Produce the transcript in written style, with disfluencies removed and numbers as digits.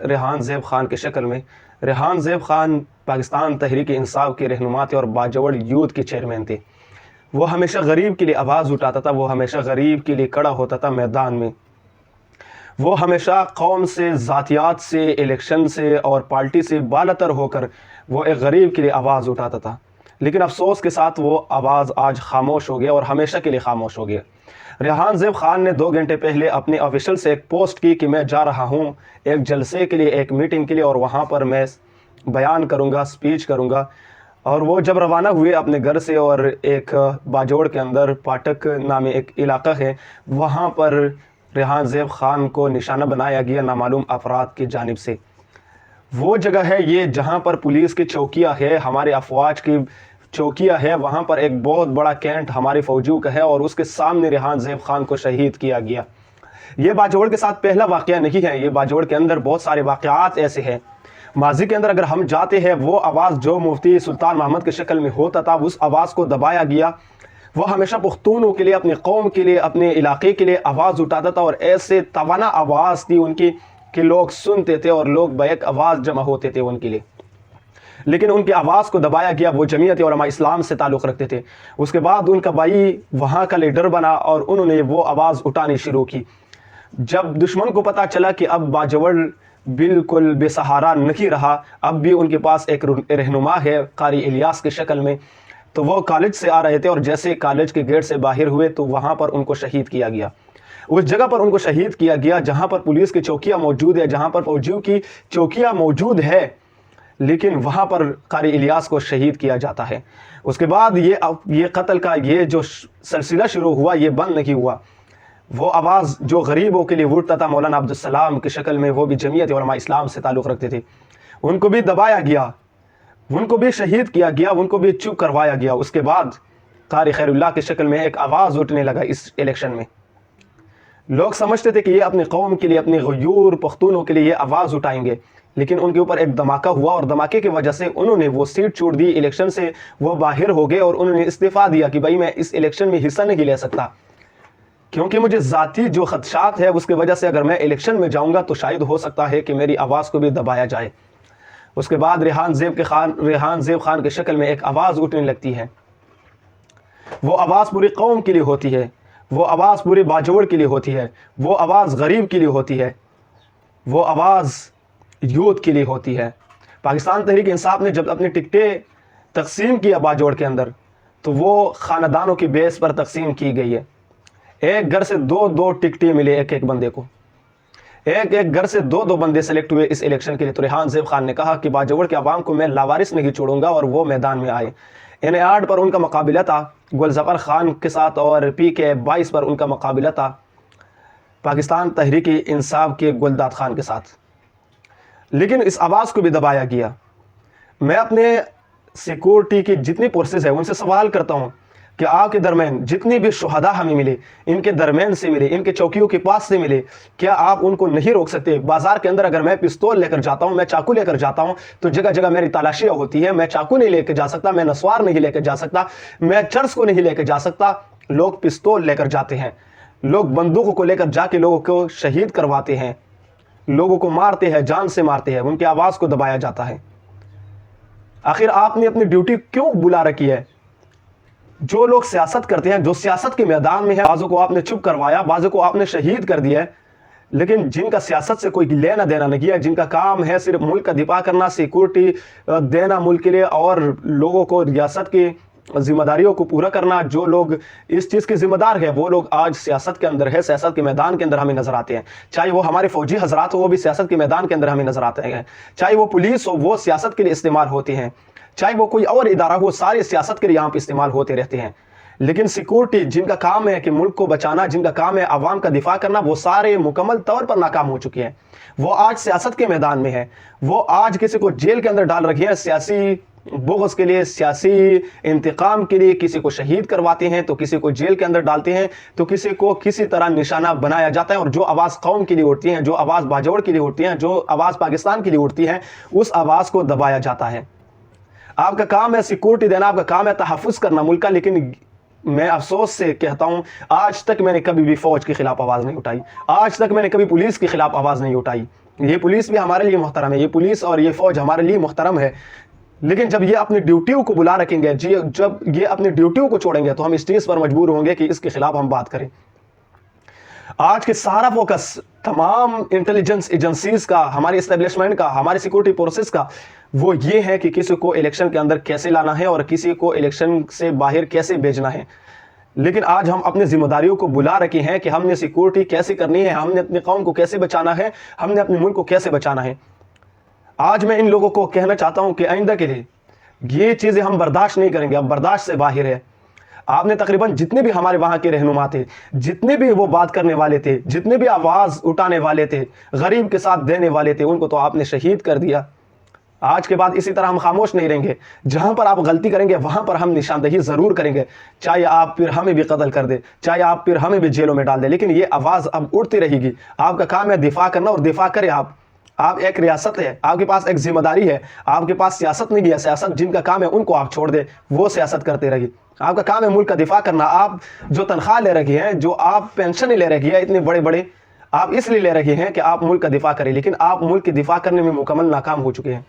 ریحان زیب خان کی شکل میں۔ ریحان زیب خان پاکستان تحریک انصاف کے رہنما تھے اور باجوڑ یوتھ کے چیئرمین تھے۔ وہ ہمیشہ غریب کے لیے آواز اٹھاتا تھا، وہ ہمیشہ غریب کے لیے کھڑا ہوتا تھا میدان میں۔ وہ ہمیشہ قوم سے، ذاتیات سے، الیکشن سے اور پارٹی سے بالاتر ہو کر وہ ایک غریب کے لیے آواز اٹھاتا تھا۔ لیکن افسوس کے ساتھ وہ آواز آج خاموش ہو گیا اور ہمیشہ کے لیے خاموش ہو گیا۔ ریحان زیب خان نے 2 گھنٹے پہلے اپنے آفیشل سے ایک پوسٹ کی کہ میں جا رہا ہوں ایک جلسے کے لیے، ایک میٹنگ کے لیے، اور وہاں پر میں بیان کروں گا، سپیچ کروں گا۔ اور وہ جب روانہ ہوئے اپنے گھر سے، اور ایک باجوڑ کے اندر پاٹک نامی ایک علاقہ ہے، وہاں پر ریحان زیب خان کو نشانہ بنایا گیا نامعلوم افراد کی جانب سے۔ وہ جگہ ہے یہ جہاں پر پولیس کی چوکیاں ہے، ہمارے افواج کی چوکیاں ہے، وہاں پر ایک بہت بڑا کینٹ ہمارے فوجیوں کا ہے، اور اس کے سامنے ریحان زیب خان کو شہید کیا گیا۔ یہ باجوڑ کے ساتھ پہلا واقعہ نہیں ہے، یہ باجوڑ کے اندر بہت سارے واقعات ایسے ہیں۔ ماضی کے اندر اگر ہم جاتے ہیں، وہ آواز جو مفتی سلطان محمد کی شکل میں ہوتا تھا، اس آواز کو دبایا گیا۔ وہ ہمیشہ پختونوں کے لیے، اپنی قوم کے لیے، اپنے علاقے کے لیے آواز اٹھاتا تھا، اور ایسے توانا آواز تھی ان کی کہ لوگ سنتے تھے اور لوگ بیک آواز جمع ہوتے تھے ان کے لیے۔ لیکن ان کی آواز کو دبایا گیا۔ وہ جمعیت علماء اسلام سے تعلق رکھتے تھے، اس کے بعد ان کا بھائی وہاں کا لیڈر بنا اور انہوں نے وہ آواز اٹھانی شروع کی۔ جب دشمن کو پتا چلا کہ اب باجوڑ بالکل بے سہارا نہیں رہا، اب بھی ان کے پاس ایک رہنما ہے قاری الیاس کی شکل میں، تو وہ کالج سے آ رہے تھے، اور جیسے کالج کے گیٹ سے باہر ہوئے تو وہاں پر ان کو شہید کیا گیا۔ اس جگہ پر ان کو شہید کیا گیا جہاں پر پولیس کی چوکیاں موجود ہے، جہاں پر فوجیوں کی چوکیاں موجود ہے، لیکن وہاں پر قاری الیاس کو شہید کیا جاتا ہے۔ اس کے بعد یہ قتل کا یہ جو سلسلہ شروع ہوا، یہ بند نہیں ہوا۔ وہ آواز جو غریبوں کے لیے اٹھتا تھا مولانا عبدالسلام کی شکل میں، وہ بھی جمعیت علماء اسلام سے تعلق رکھتے تھے، ان کو بھی دبایا گیا، ان کو بھی شہید کیا گیا، ان کو بھی چپ کروایا گیا۔ اس کے بعد قاری خیر اللہ کی شکل میں ایک آواز اٹھنے لگا اس الیکشن میں۔ لوگ سمجھتے تھے کہ یہ اپنی قوم کے لیے، اپنے غیور پختونوں کے لیے یہ آواز اٹھائیں گے، لیکن ان کے اوپر ایک دھماکہ ہوا، اور دھماکے کی وجہ سے انہوں نے وہ سیٹ چھوڑ دی، الیکشن سے وہ باہر ہو گئے، اور انہوں نے استعفیٰ دیا کہ بھائی میں اس الیکشن میں حصہ نہیں لے سکتا، کیونکہ مجھے ذاتی جو خدشات ہے اس کی وجہ سے اگر میں الیکشن میں جاؤں گا تو شاید ہو سکتا ہے کہ میری آواز کو بھی دبایا جائے۔ اس کے بعد ریحان زیب خان کی شکل میں ایک آواز اٹھنے لگتی ہے۔ وہ آواز پوری قوم کے لیے ہوتی ہے، وہ آواز پورے باجوڑ کے لیے ہوتی ہے، وہ آواز غریب کے لیے ہوتی ہے، وہ آواز یوتھ کے لیے ہوتی ہے۔ پاکستان تحریک انصاف نے جب اپنی ٹکٹیں تقسیم کیا باجوڑ کے اندر، تو وہ خاندانوں کی بیس پر تقسیم کی گئی ہے۔ ایک گھر سے 2 ٹکٹیں ملے ایک بندے کو، ایک گھر سے 2 بندے سلیکٹ ہوئے اس الیکشن کے لیے۔ تو ریحان زیب خان نے کہا کہ باجوڑ کے عوام کو میں لاوارث نہیں چھوڑوں گا، اور وہ میدان میں آئے۔ NA-8 پر ان کا مقابلہ تھا گلظفر خان کے ساتھ، اور PK-22 پر ان کا مقابلہ تھا پاکستان تحریک انصاف کے گلداد خان کے ساتھ، لیکن اس آواز کو بھی دبایا گیا۔ میں اپنے سیکورٹی کی جتنی فورسز ہیں ان سے سوال کرتا ہوں کہ آپ کے درمیان جتنی بھی شہداء ہمیں ملے، ان کے درمیان سے ملے، ان کے چوکیوں کے پاس سے ملے، کیا آپ ان کو نہیں روک سکتے؟ بازار کے اندر اگر میں پستول لے کر جاتا ہوں، میں چاقو لے کر جاتا ہوں، تو جگہ جگہ میری تلاشیاں ہوتی ہیں، میں چاقو نہیں لے کے جا سکتا، میں نسوار نہیں لے کے جا سکتا، میں چرس کو نہیں لے کے جا سکتا۔ لوگ پستول لے کر جاتے ہیں، لوگ بندوقوں کو لے کر جا کے لوگوں کو شہید کرواتے ہیں، لوگوں کو مارتے ہیں، جان سے مارتے ہیں، ان کی آواز کو دبایا جاتا ہے۔ آخر آپ نے اپنی ڈیوٹی کیوں بلا رکھی ہے؟ جو لوگ سیاست کرتے ہیں، جو سیاست کے میدان میں ہے، بعضوں کو آپ نے چپ کروایا، بعضوں کو آپ نے شہید کر دیا ہے، لیکن جن کا سیاست سے کوئی لینا دینا نہیں ہے، جن کا کام ہے صرف ملک کا دفاع کرنا، سیکورٹی دینا ملک کے لیے، اور لوگوں کو ریاست کی ذمہ داریوں کو پورا کرنا، جو لوگ اس چیز کے ذمہ دار ہیں وہ لوگ آج سیاست کے اندر ہے، سیاست کے میدان کے اندر ہمیں نظر آتے ہیں۔ چاہے وہ ہمارے فوجی حضرات ہو، وہ بھی سیاست کے میدان کے اندر ہمیں نظر آتے ہیں، چاہے وہ پولیس ہو، وہ سیاست کے لیے استعمال ہوتے ہیں، چاہے وہ کوئی اور ادارہ ہو، سارے سیاست کے لیے یہاں پہ استعمال ہوتے رہتے ہیں۔ لیکن سیکورٹی جن کا کام ہے کہ ملک کو بچانا، جن کا کام ہے عوام کا دفاع کرنا، وہ سارے مکمل طور پر ناکام ہو چکے ہیں۔ وہ آج سیاست کے میدان میں ہے، وہ آج کسی کو جیل کے اندر ڈال رکھے ہیں، سیاسی بغض کے لیے، سیاسی انتقام کے لیے، کسی کو شہید کرواتے ہیں تو کسی کو جیل کے اندر ڈالتے ہیں، تو کسی کو کسی طرح نشانہ بنایا جاتا ہے، اور جو آواز قوم کے لیے اٹھتی ہیں، جو آواز باجوڑ کے لیے اٹھتی ہیں، جو آواز پاکستان کے لیے اٹھتی ہے، اس آواز کو دبایا جاتا ہے۔ آپ کا کام ہے سیکورٹی دینا، آپ کا کام ہے تحفظ کرنا ملک کا، لیکن میں افسوس سے کہتا ہوں آج تک میں نے کبھی بھی فوج کے خلاف آواز نہیں اٹھائی، آج تک میں نے کبھی پولیس کے خلاف آواز نہیں اٹھائی، یہ پولیس بھی ہمارے لیے محترم ہے، یہ پولیس اور یہ فوج ہمارے لیے محترم ہے، لیکن جب یہ اپنی ڈیوٹیوں کو بلا رکھیں گے، جب یہ اپنی ڈیوٹیوں کو چھوڑیں گے تو ہم اس چیز پر مجبور ہوں گے کہ اس کے خلاف ہم بات کریں۔ آج کے سارا فوکس تمام انٹیلیجنس ایجنسیز کا، ہماری اسٹیبلشمنٹ کا، ہماری سیکورٹی فورسز کا وہ یہ ہے کہ کسی کو الیکشن کے اندر کیسے لانا ہے اور کسی کو الیکشن سے باہر کیسے بھیجنا ہے۔ لیکن آج ہم اپنی ذمہ داریوں کو بلا رکھے ہیں کہ ہم نے سیکورٹی کیسے کرنی ہے، ہم نے اپنی قوم کو کیسے بچانا ہے، ہم نے اپنے ملک کو کیسے بچانا ہے۔ آج میں ان لوگوں کو کہنا چاہتا ہوں کہ آئندہ کے لیے یہ چیزیں ہم برداشت نہیں کریں گے، اب برداشت سے باہر ہے۔ آپ نے تقریباً جتنے بھی ہمارے وہاں کے رہنما تھے، جتنے بھی وہ بات کرنے والے تھے، جتنے بھی آواز اٹھانے والے تھے، غریب کے ساتھ دینے والے تھے، ان کو تو آپ نے شہید کر دیا۔ آج کے بعد اسی طرح ہم خاموش نہیں رہیں گے، جہاں پر آپ غلطی کریں گے وہاں پر ہم نشاندہی ضرور کریں گے، چاہے آپ پھر ہمیں بھی قتل کر دیں، چاہے آپ پھر ہمیں بھی جیلوں میں ڈال دیں، لیکن یہ آواز اب اٹھتی رہے گی۔ آپ کا کام ہے دفاع کرنا، اور دفاع کریں آپ ایک ریاست ہے، آپ کے پاس ایک ذمہ داری ہے، آپ کے پاس سیاست نہیں ہے، سیاست جن کا کام ہے ان کو آپ چھوڑ دیں، وہ سیاست کرتے رہیے۔ آپ کا کام ہے ملک کا دفاع کرنا۔ آپ جو تنخواہ لے رکھی ہیں، جو آپ پینشن لے رکھی ہے اتنے بڑے بڑے، آپ اس لیے لے رکھی ہیں کہ آپ ملک کا دفاع کریں، لیکن آپ ملک کے دفاع کرنے میں مکمل ناکام ہو چکے ہیں۔